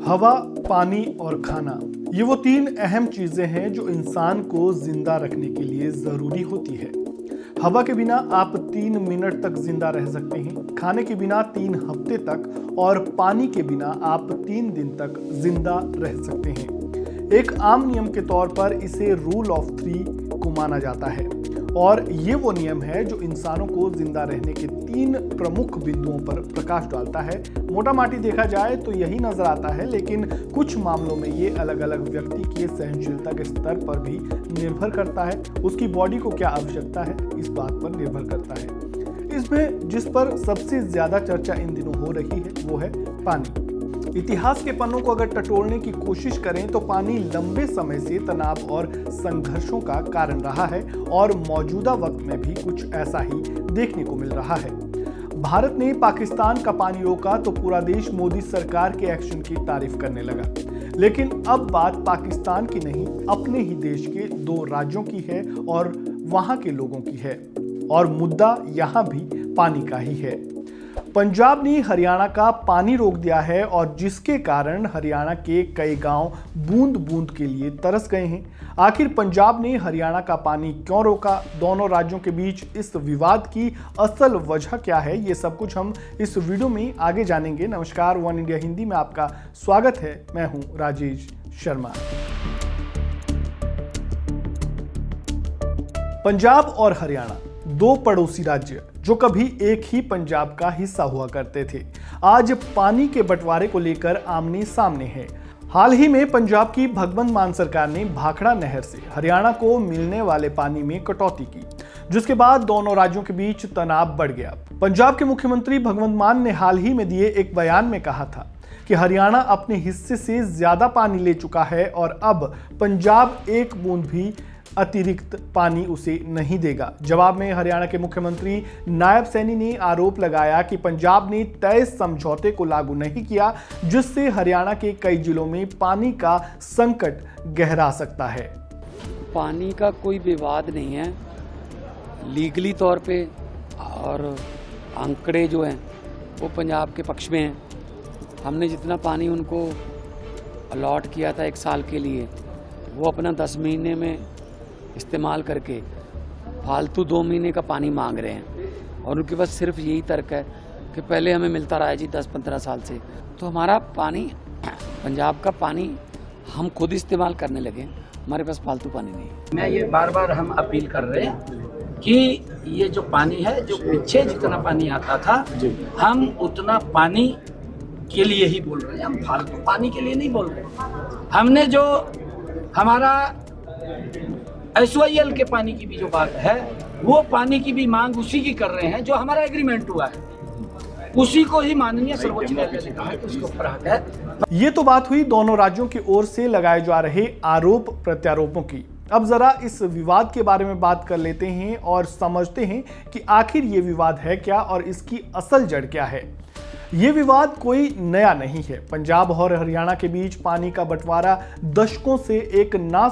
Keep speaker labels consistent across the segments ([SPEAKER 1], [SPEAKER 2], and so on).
[SPEAKER 1] हवा, पानी और खाना, ये वो तीन अहम चीजें हैं जो इंसान को जिंदा रखने के लिए जरूरी होती है। हवा के बिना आप 3 मिनट तक जिंदा रह सकते हैं, खाने के बिना 3 हफ्ते तक और पानी के बिना आप 3 दिन तक जिंदा रह सकते हैं। एक आम नियम के तौर पर इसे रूल ऑफ 3 को माना जाता है और ये वो नियम है जो इंसानों को जिंदा रहने के 3 प्रमुख बिंदुओं पर प्रकाश डालता है। मोटा माटी देखा जाए तो यही नजर आता है, लेकिन कुछ मामलों में ये अलग अलग व्यक्ति की सहनशीलता के स्तर पर भी निर्भर करता है। उसकी बॉडी को क्या आवश्यकता है, इस बात पर निर्भर करता है। इसमें जिस पर सबसे ज्यादा चर्चा इन दिनों हो रही है वो है पानी। इतिहास के पन्नों को अगर टटोलने की कोशिश करें तो पानी लंबे समय से तनाव और संघर्षों का कारण रहा है और मौजूदा वक्त में भी कुछ ऐसा ही देखने को मिल रहा है। भारत ने पाकिस्तान का पानी रोका तो पूरा देश मोदी सरकार के एक्शन की तारीफ करने लगा, लेकिन अब बात पाकिस्तान की नहीं, अपने ही देश के 2 राज्यों की है और वहां के लोगों की है और मुद्दा यहां भी पानी का ही है। पंजाब ने हरियाणा का पानी रोक दिया है और जिसके कारण हरियाणा के कई गांव बूंद बूंद के लिए तरस गए हैं। आखिर पंजाब ने हरियाणा का पानी क्यों रोका, दोनों राज्यों के बीच इस विवाद की असल वजह क्या है, ये सब कुछ हम इस वीडियो में आगे जानेंगे। नमस्कार, वन इंडिया हिंदी में आपका स्वागत है। मैं हूं राजेश शर्मा। पंजाब और हरियाणा 2 पड़ोसी राज्य जो कभी एक ही पंजाब का हिस्सा हुआ करते थे, आज पानी के बंटवारे को लेकर आमने सामने हैं। हाल ही में पंजाब की भगवंत मान सरकार ने भाखड़ा नहर से हरियाणा को मिलने वाले पानी में कटौती की, जिसके बाद दोनों राज्यों के बीच तनाव बढ़ गया। पंजाब के मुख्यमंत्री भगवंत मान ने हाल ही में दिए एक बयान में कहा था कि हरियाणा अपने हिस्से से ज्यादा पानी ले चुका है और अब पंजाब एक बूंद भी अतिरिक्त पानी उसे नहीं देगा। जवाब में हरियाणा के मुख्यमंत्री नायब सैनी ने आरोप लगाया कि पंजाब ने तय समझौते को लागू नहीं किया, जिससे हरियाणा के कई जिलों में पानी का संकट गहरा सकता है।
[SPEAKER 2] पानी का कोई विवाद नहीं है लीगली तौर पे, और आंकड़े जो हैं वो पंजाब के पक्ष में हैं। हमने जितना पानी उनको अलॉट किया था 1 साल के लिए, वो अपना 10 महीने में इस्तेमाल करके फालतू 2 महीने का पानी मांग रहे हैं और उनके पास सिर्फ यही तर्क है कि पहले हमें मिलता रहा है जी 10-15 साल से, तो हमारा पानी, पंजाब का पानी हम खुद इस्तेमाल करने लगे, हमारे पास फालतू पानी नहीं है।
[SPEAKER 3] मैं ये बार बार हम अपील कर रहे हैं कि ये जो पानी है, जो पीछे जितना पानी आता था, हम उतना पानी के लिए ही बोल रहे हैं, हम फालतू पानी के लिए नहीं बोल रहे। हमने जो हमारा SYL के पानी की भी जो बात है, वो पानी की भी मांग उसी की कर रहे हैं जो हमारा एग्रीमेंट हुआ है, उसी को ही माननीय सर्वोच्च न्यायालय ने कहा कि उसके ऊपर हक है।
[SPEAKER 1] ये तो बात हुई दोनों राज्यों की ओर से लगाए जा रहे आरोप प्रत्यारोपों की। अब जरा इस विवाद के बारे में बात कर लेते हैं और समझते हैं कि आखिर ये विवाद है क्या और इसकी असल जड़ क्या है। ये विवाद कोई नया नहीं है। पंजाब और हरियाणा के बीच पानी का बंटवारा दशकों से एक ना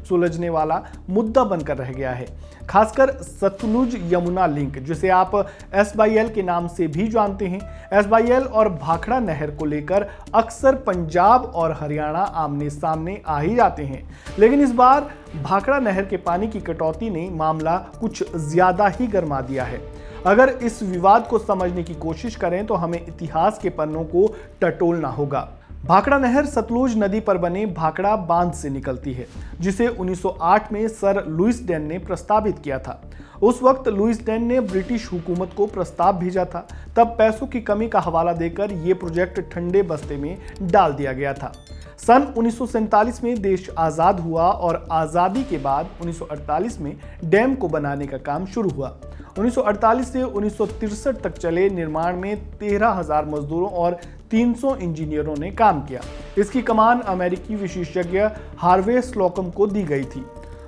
[SPEAKER 1] सुलझने वाला मुद्दा बनकर रह गया है। खासकर सतलुज यमुना लिंक, जिसे आप SYL के नाम से भी जानते हैं। SYL और भाखड़ा नहर को लेकर अक्सर पंजाब और हरियाणा आमने सामने आ ही जाते हैं, लेकिन इस बार भाखड़ा नहर के पानी की कटौती ने मामला कुछ ज्यादा ही गर्मा दिया है। अगर इस विवाद को समझने की कोशिश करें तो हमें इतिहास के पन्नों को टटोलना होगा। भाखड़ा नहर सतलुज नदी पर बने भाखड़ा बांध से निकलती है, जिसे 1908 में सर लुइस डेन ने प्रस्तावित किया था। उस वक्त लुइस डेन ने ब्रिटिश हुकूमत को प्रस्ताव भेजा था। तब पैसों की कमी का हवाला देकर यह प्रोजेक्ट ठंडे बस्ते में डाल दिया गया था। सन 1947 में देश आज़ाद हुआ और आज़ादी के बाद 1948 में डैम को बनाने का काम शुरू हुआ। 1948 से 1963 तक चले निर्माण में 13,000 मजदूरों और 300 इंजीनियरों ने काम किया। इसकी कमान अमेरिकी विशेषज्ञ हार्वे स्लोकम को दी गई थी।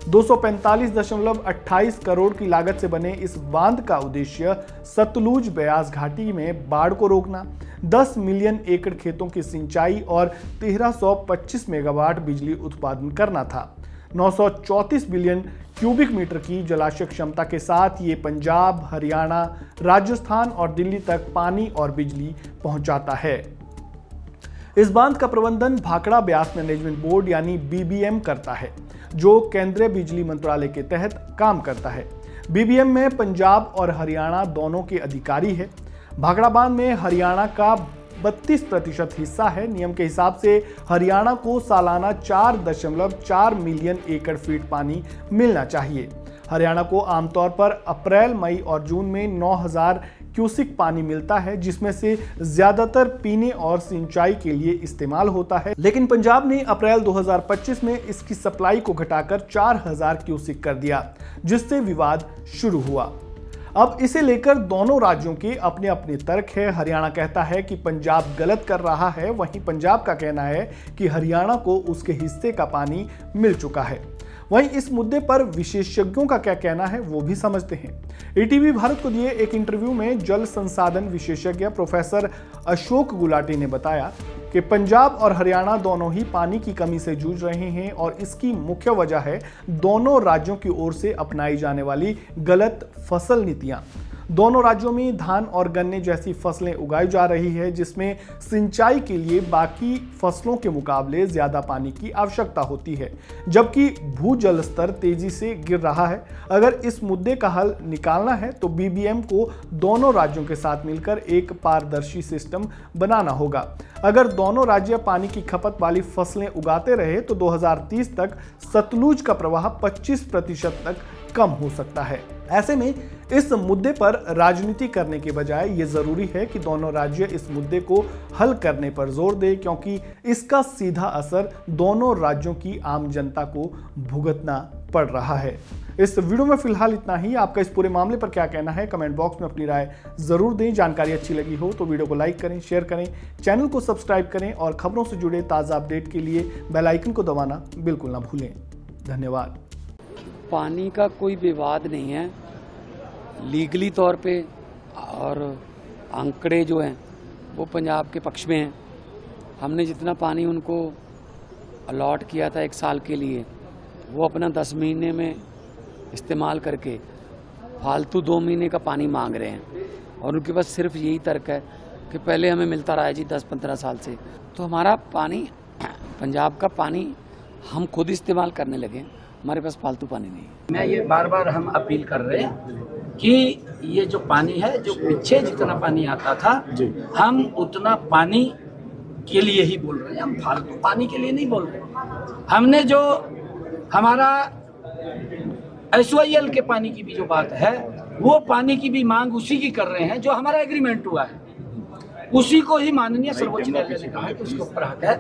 [SPEAKER 1] 245.28 करोड़ की लागत से बने इस बांध का उद्देश्य सतलुज ब्यास घाटी में बाढ़ को रोकना, 10 मिलियन एकड़ खेतों की सिंचाई और 1325 मेगावाट बिजली उत्पादन करना था। 934 बिलियन क्यूबिक मीटर की जलाशय क्षमता के साथ ये पंजाब, हरियाणा, राजस्थान और दिल्ली तक पानी और बिजली पहुंचाता है। इस बांध का प्रबंधन भाखड़ा ब्यास मैनेजमेंट बोर्ड यानी बीबीएम करता है, जो केंद्रीय बिजली मंत्रालय के तहत काम करता है। बीबीएम में पंजाब और हरियाणा दोनों के अधिकारी है। भाखड़ा बांध में हरियाणा का 32% हिस्सा है। नियम के हिसाब से हरियाणा को सालाना 4.4 मिलियन एकड़ फीट पानी मिलना चाहिए। हरियाणा को आमतौर पर अप्रैल, मई और जून में 9000 क्यूसिक पानी मिलता है, जिसमें से ज्यादातर पीने और सिंचाई के लिए इस्तेमाल होता है। लेकिन पंजाब ने अप्रैल 2025 में इसकी सप्लाई को घटाकर 4000 क्यूसिक कर दिया, जिससे विवाद शुरू हुआ। अब इसे लेकर दोनों राज्यों के अपने अपने तर्क है। हरियाणा कहता है कि पंजाब गलत कर रहा है, वहीं पंजाब का कहना है कि हरियाणा को उसके हिस्से का पानी मिल चुका है। वहीं इस मुद्दे पर विशेषज्ञों का क्या कहना है वो भी समझते हैं। ईटीवी भारत को दिए एक इंटरव्यू में जल संसाधन विशेषज्ञ प्रोफेसर अशोक गुलाटी ने बताया कि पंजाब और हरियाणा दोनों ही पानी की कमी से जूझ रहे हैं और इसकी मुख्य वजह है दोनों राज्यों की ओर से अपनाई जाने वाली गलत फसल नीतियां। दोनों राज्यों में धान और गन्ने जैसी फसलें उगाई जा रही है, जिसमें सिंचाई के लिए बाकी फसलों के मुकाबले ज्यादा पानी की आवश्यकता होती है, जबकि भूजल स्तर तेजी से गिर रहा है। अगर इस मुद्दे का हल निकालना है तो बीबीएम को दोनों राज्यों के साथ मिलकर एक पारदर्शी सिस्टम बनाना होगा। अगर दोनों राज्य पानी की खपत वाली फसलें उगाते रहे तो 2030 तक सतलुज का प्रवाह 25% तक कम हो सकता है। ऐसे में इस मुद्दे पर राजनीति करने के बजाय ये जरूरी है कि दोनों राज्य इस मुद्दे को हल करने पर जोर दें, क्योंकि इसका सीधा असर दोनों राज्यों की आम जनता को भुगतना पड़ रहा है। इस वीडियो में फिलहाल इतना ही। आपका इस पूरे मामले पर क्या कहना है, कमेंट बॉक्स में अपनी राय जरूर दें। जानकारी अच्छी लगी हो तो वीडियो को लाइक करें, शेयर करें, चैनल को सब्सक्राइब करें और खबरों से जुड़े ताज़ा अपडेट के लिए बेल आइकन को दबाना बिल्कुल ना भूलें। धन्यवाद।
[SPEAKER 2] पानी का कोई विवाद नहीं है लीगली तौर पे, और आंकड़े जो हैं वो पंजाब के पक्ष में हैं। हमने जितना पानी उनको अलॉट किया था 1 साल के लिए, वो अपना 10 महीने में इस्तेमाल करके फालतू 2 महीने का पानी मांग रहे हैं। और उनके पास सिर्फ यही तर्क है कि पहले हमें मिलता रहा है जी 10-15 साल से, तो हमारा पानी, पंजाब का पानी हम खुद इस्तेमाल करने लगे, हमारे पास फालतू पानी नहीं है।
[SPEAKER 3] मैं ये बार बार हम अपील कर रहे हैं कि ये जो पानी है, जो पीछे जितना पानी आता था, हम उतना पानी के लिए ही बोल रहे हैं, हम फालतू पानी के लिए नहीं बोल रहे। हमने जो हमारा SYL के पानी की भी जो बात है, वो पानी की भी मांग उसी की कर रहे हैं जो हमारा एग्रीमेंट हुआ है, उसी को ही माननीय सर्वोच्च न्यायालय ने कहा है कि उसके ऊपर हक है।